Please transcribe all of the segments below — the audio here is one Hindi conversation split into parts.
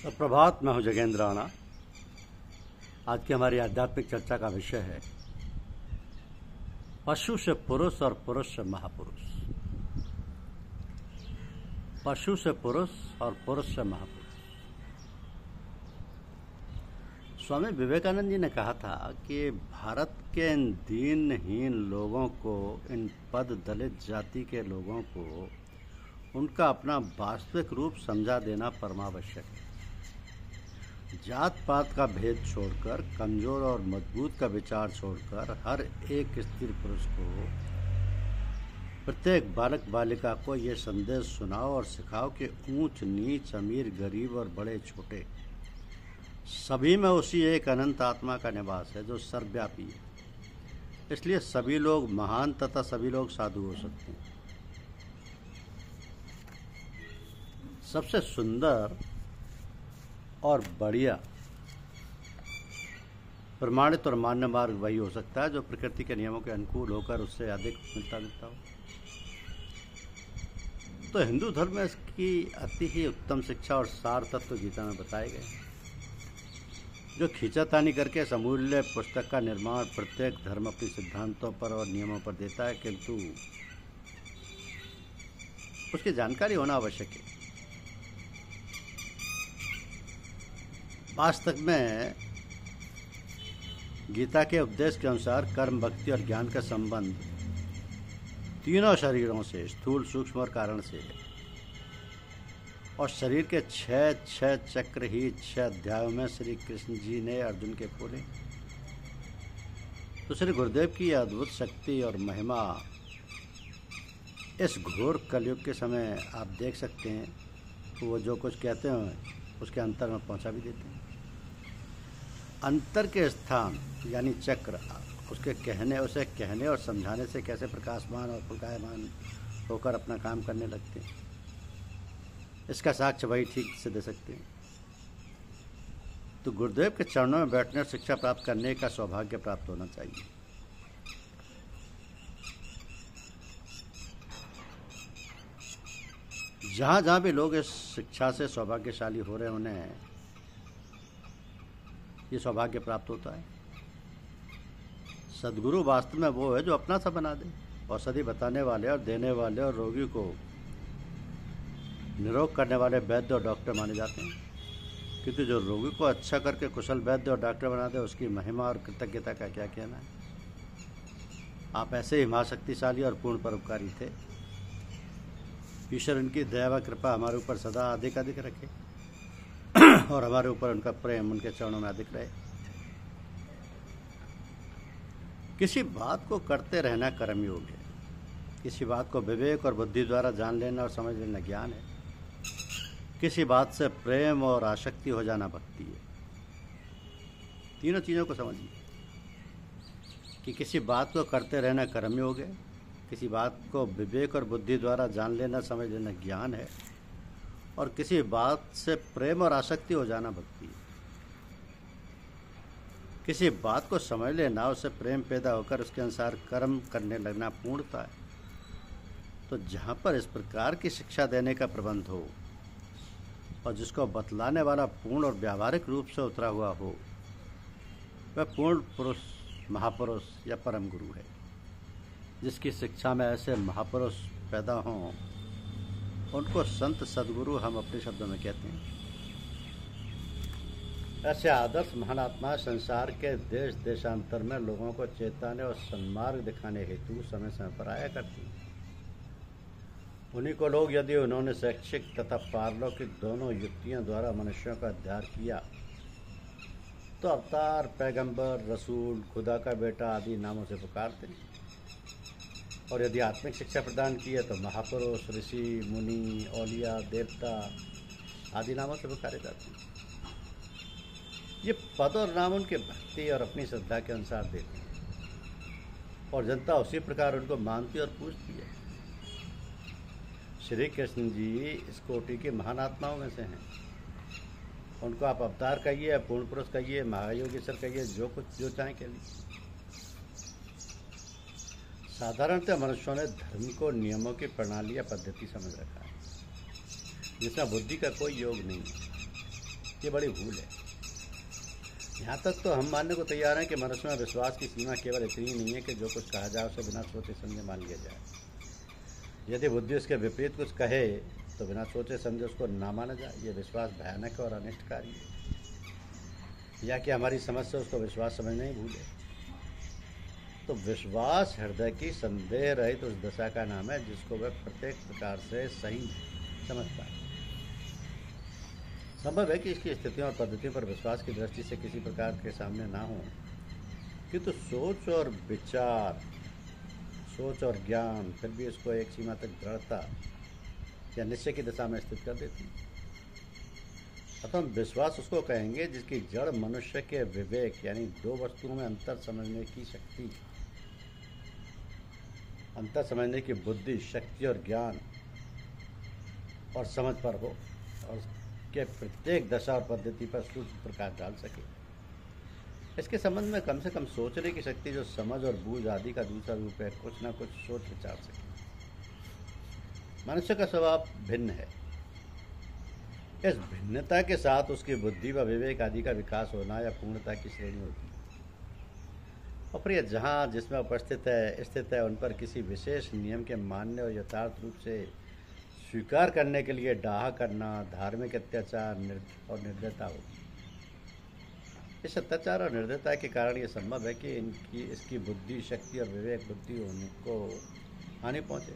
सुप्रभात। मैं हूं जगेंद्र राणा। आज की हमारी आध्यात्मिक चर्चा का विषय है पशु से पुरुष और पुरुष से महापुरुष। पशु से पुरुष और पुरुष से महापुरुष। स्वामी विवेकानंद जी ने कहा था कि भारत के इन दीनहीन लोगों को, इन पद दलित जाति के लोगों को उनका अपना वास्तविक रूप समझा देना परमावश्यक है। जात पात का भेद छोड़कर, कमजोर और मजबूत का विचार छोड़कर हर एक स्त्री पुरुष को, प्रत्येक बालक बालिका को ये संदेश सुनाओ और सिखाओ कि ऊंच नीच, अमीर गरीब और बड़े छोटे सभी में उसी एक अनंत आत्मा का निवास है जो सर्वव्यापी है। इसलिए सभी लोग महान तथा सभी लोग साधु हो सकते हैं। सबसे सुंदर और बढ़िया प्रमाणित और मान्य मार्ग वही हो सकता है जो प्रकृति के नियमों के अनुकूल होकर उससे अधिक मिलता जुलता हो। तो हिंदू धर्म में इसकी अति ही उत्तम शिक्षा और सार तत्व गीता में बताए गए, जो खींचातानी करके समूल्य पुस्तक का निर्माण प्रत्येक धर्म अपने सिद्धांतों पर और नियमों पर देता है, किंतु उसकी जानकारी होना आवश्यक है। वास्तव में गीता के उपदेश के अनुसार कर्म, भक्ति और ज्ञान का संबंध तीनों शरीरों से, स्थूल, सूक्ष्म और कारण से है। और शरीर के छह चक्र ही 6 अध्यायों में श्री कृष्ण जी ने अर्जुन के खोले। तो श्री गुरुदेव की अद्भुत शक्ति और महिमा इस घोर कलयुग के समय आप देख सकते हैं। तो वो जो कुछ कहते हैं उसके अंतर में पहुंचा भी देते हैं। अंतर के स्थान यानी चक्र उसे कहने और समझाने से कैसे प्रकाशमान और प्रकायमान होकर अपना काम करने लगते हैं, इसका साक्ष्य वही ठीक से दे सकते हैं। तो गुरुदेव के चरणों में बैठने और शिक्षा प्राप्त करने का सौभाग्य प्राप्त होना चाहिए। जहाँ भी लोग इस शिक्षा से सौभाग्यशाली हो रहे हैं, उन्हें ये सौभाग्य प्राप्त होता है। सद्गुरु वास्तव में वो है जो अपना सा बना दे। औषधि बताने वाले और देने वाले और रोगी को निरोग करने वाले वैद्य और डॉक्टर माने जाते हैं, क्योंकि जो रोगी को अच्छा करके कुशल वैद्य और डॉक्टर बना दे, उसकी महिमा और कृतज्ञता का क्या कहना है। आप ऐसे ही महाशक्तिशाली और पूर्ण परोपकारी थे। ईश्वर उनकी दया व कृपा हमारे ऊपर सदा अधिक अधिक रखे और हमारे ऊपर उनका प्रेम उनके चरणों में अधिक रहे। किसी बात को करते रहना कर्मयोग है। किसी बात को विवेक और बुद्धि द्वारा जान लेना और समझ लेना ज्ञान है। किसी बात से प्रेम और आसक्ति हो जाना भक्ति है। तीनों चीज़ों को समझिए कि किसी बात को करते रहना कर्मयोग है, किसी बात को विवेक और बुद्धि द्वारा जान लेना समझ लेना ज्ञान है, और किसी बात से प्रेम और आसक्ति हो जाना भक्ति है। किसी बात को समझ लेना, उससे प्रेम पैदा होकर उसके अनुसार कर्म करने लगना पूर्णता है। तो जहाँ पर इस प्रकार की शिक्षा देने का प्रबंध हो और जिसको बतलाने वाला पूर्ण और व्यावहारिक रूप से उतरा हुआ हो, वह पूर्ण पुरुष, महापुरुष या परम गुरु है। जिसकी शिक्षा में ऐसे महापुरुष पैदा हों, उनको संत सद्गुरु हम अपने शब्दों में कहते हैं। ऐसे आदर्श महात्मा संसार के देश देशांतर में लोगों को चेताने और सन्मार्ग दिखाने हेतु समय समय पर आया करती हैं। उन्हीं को लोग, यदि उन्होंने शैक्षिक तथा पारलौकिक दोनों युक्तियों द्वारा मनुष्यों का उद्धार किया, तो अवतार, पैगंबर, रसूल, खुदा का बेटा आदि नामों से पुकारते हैं। और यदि आत्मिक शिक्षा प्रदान की है तो महापुरुष, ऋषि, मुनि, औलिया, देवता आदि नामों से पुकारे जाते हैं। ये पद और नाम उनके भक्ति और अपनी श्रद्धा के अनुसार देते हैं और जनता उसी प्रकार उनको मानती और पूजती है। श्री कृष्ण जी इस कोटि के महान आत्माओं में से हैं। उनको आप अवतार कहिए, पूर्ण पुरुष कहिए, महायोगेश्वर कहिए, जो चाहें कह लीजिए। साधारणतः मनुष्यों ने धर्म को नियमों की प्रणाली या पद्धति समझ रखा है, जिसमें बुद्धि का कोई योग नहीं है। ये बड़ी भूल है। यहाँ तक तो हम मानने को तैयार हैं कि मनुष्य में विश्वास की सीमा केवल इतनी ही नहीं है कि जो कुछ कहा जाए उसे बिना सोचे समझे मान लिया जाए। यदि बुद्धि उसके विपरीत कुछ कहे तो बिना सोचे समझे उसको ना माना जाए। ये विश्वास भयानक और अनिष्टकारी है, या कि हमारी समझ से उसको विश्वास समझना ही भूले। तो विश्वास हृदय की संदेह रहित उस दशा का नाम है जिसको वह प्रत्येक प्रकार से सही समझता है। संभव है कि इसकी स्थितियों और पद्धतियों पर विश्वास की दृष्टि से किसी प्रकार के सामने ना हो, किंतु सोच और विचार, सोच और ज्ञान फिर भी इसको एक सीमा तक दृढ़ता या निश्चय की दिशा में स्थित कर देती। अतः हम विश्वास उसको कहेंगे जिसकी जड़ मनुष्य के विवेक यानी दो वस्तुओं में अंतर समझने की शक्ति, अंतर समझने की बुद्धि, शक्ति और ज्ञान और समझ पर हो, और के प्रत्येक दशा और पद्धति पर सूक्ष्म प्रकाश डाल सके। इसके संबंध में कम से कम सोचने की शक्ति जो समझ और बूझ आदि का दूसरा रूप है, कुछ ना कुछ सोच विचार सके। मनुष्य का स्वभाव भिन्न है। इस भिन्नता के साथ उसकी बुद्धि व विवेक आदि का विकास होना या पूर्णता की श्रेणी होती है। और फिर जहाँ जिसमें उपस्थित है स्थित है उन पर किसी विशेष नियम के मान्य और यथार्थ रूप से स्वीकार करने के लिए डाह करना, धार्मिक अत्याचार और निर्दयता होगी। इस अत्याचार और निर्दयता के कारण ये संभव है कि इसकी बुद्धि, शक्ति और विवेक बुद्धि होने को हानि पहुँचे।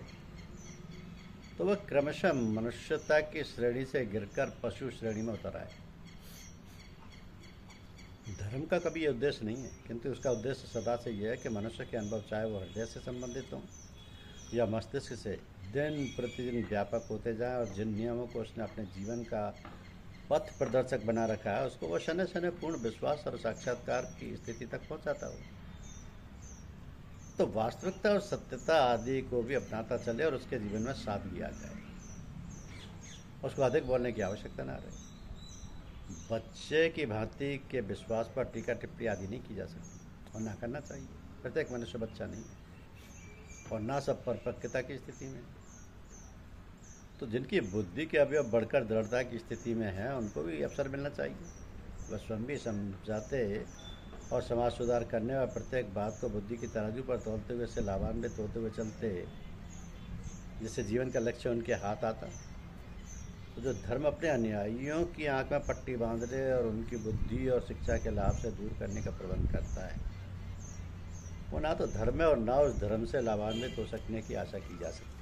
तो वह क्रमशः मनुष्यता की श्रेणी से गिरकर पशु श्रेणी में उतर आए। धर्म का कभी यह उद्देश्य नहीं है, किंतु उसका उद्देश्य सदा से यह है कि मनुष्य के अनुभव चाहे वो हृदय से संबंधित हों या मस्तिष्क से, दिन प्रतिदिन व्यापक होते जाएं और जिन नियमों को उसने अपने जीवन का पथ प्रदर्शक बना रखा है उसको वह शनै शनै पूर्ण विश्वास और साक्षात्कार की स्थिति तक पहुंचाता हो। तो वास्तविकता और सत्यता आदि को भी अपनाता चले और उसके जीवन में सादगी आ जाए, उसको अधिक बोलने की आवश्यकता ना रहे। बच्चे की भांति के विश्वास पर टीका टिप्पणी आदि नहीं की जा सकती और ना करना चाहिए। प्रत्येक मनुष्य बच्चा नहीं है और ना सब परिपक्वता की स्थिति में। तो जिनकी बुद्धि के अवयव बढ़कर दृढ़ता की स्थिति में है उनको भी अवसर मिलना चाहिए। वह स्वयं भी समझाते और समाज सुधार करने और प्रत्येक बात को बुद्धि की तराजू पर तोलते हुए से लाभान्वित होते हुए चलते, जिससे जीवन का लक्ष्य उनके हाथ आता। तो जो धर्म अपने अनुयायियों की आंख में पट्टी बांधने और उनकी बुद्धि और शिक्षा के लाभ से दूर करने का प्रबंध करता है, वो ना तो धर्म है और ना उस धर्म से लाभान्वित हो सकने की आशा की जा सकती,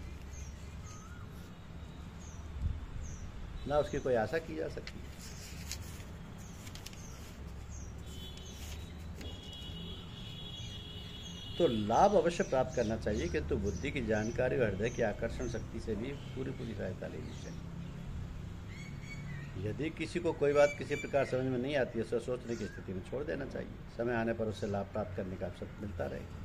ना उसकी कोई आशा की जा सकती। तो लाभ अवश्य प्राप्त करना चाहिए, किंतु बुद्धि की जानकारी और हृदय की आकर्षण शक्ति से भी पूरी सहायता लेनी चाहिए। यदि किसी को कोई बात किसी प्रकार समझ में नहीं आती है, उसे सोचने की स्थिति में छोड़ देना चाहिए। समय आने पर उससे लाभ प्राप्त करने का अवसर मिलता रहेगा।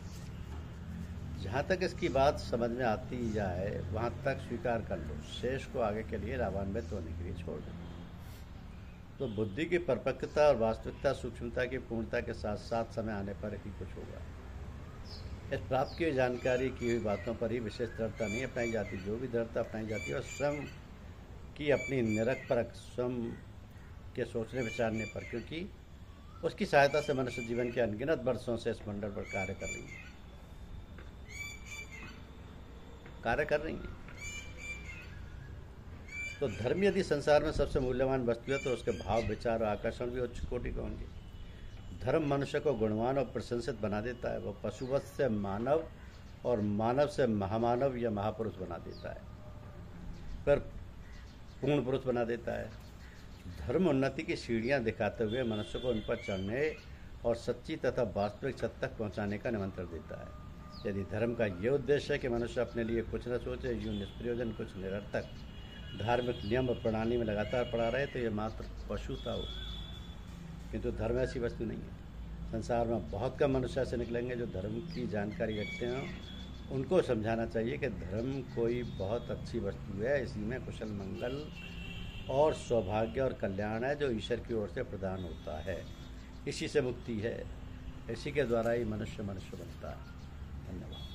जहाँ तक इसकी बात समझ में आती जाए वहाँ तक स्वीकार कर लो, शेष को आगे के लिए लाभान्वित होने के लिए छोड़ दो। तो बुद्धि की परिपक्वता और वास्तविकता, सूक्ष्मता की पूर्णता के साथ साथ समय आने पर ही कुछ होगा। इस प्राप्त की जानकारी की हुई बातों पर ही विशेष दृढ़ता नहीं अपनाई जाती। जो भी दृढ़ता अपनाई जाती है और स्वयं की अपनी निरख परख, स्वयं के सोचने विचारने पर, क्योंकि उसकी सहायता से मनुष्य जीवन के अनगिनत वर्षों से इस मंडल पर कार्य कर रही है। तो धर्म यदि संसार में सबसे मूल्यवान वस्तु है तो उसके भाव, विचार और आकर्षण भी उच्च कोटि के होंगे। धर्म मनुष्य को गुणवान और प्रशंसित बना देता है। वह पशुवत से मानव और मानव से महामानव या महापुरुष बना देता है, पर पूर्ण पुरुष बना देता है। धर्म उन्नति की सीढ़ियां दिखाते हुए मनुष्य को उन पर चढ़ने और सच्ची तथा वास्तविक छत तक पहुंचाने का निमंत्रण देता है। यदि धर्म का ये उद्देश्य है कि मनुष्य अपने लिए कुछ न सोचे, यूँ निष्प्रयोजन कुछ निरर्थक धार्मिक नियम और प्रणाली में लगातार पड़ा रहे, तो यह मात्र पशुता हो। किंतु धर्म ऐसी वस्तु नहीं है। संसार में बहुत कम मनुष्य ऐसे निकलेंगे जो धर्म की जानकारी रखते हैं। उनको समझाना चाहिए कि धर्म कोई बहुत अच्छी वस्तु है, इसी में कुशल मंगल और सौभाग्य और कल्याण है जो ईश्वर की ओर से प्रदान होता है। इसी से मुक्ति है, इसी के द्वारा ही मनुष्य बनता है। धन्यवाद।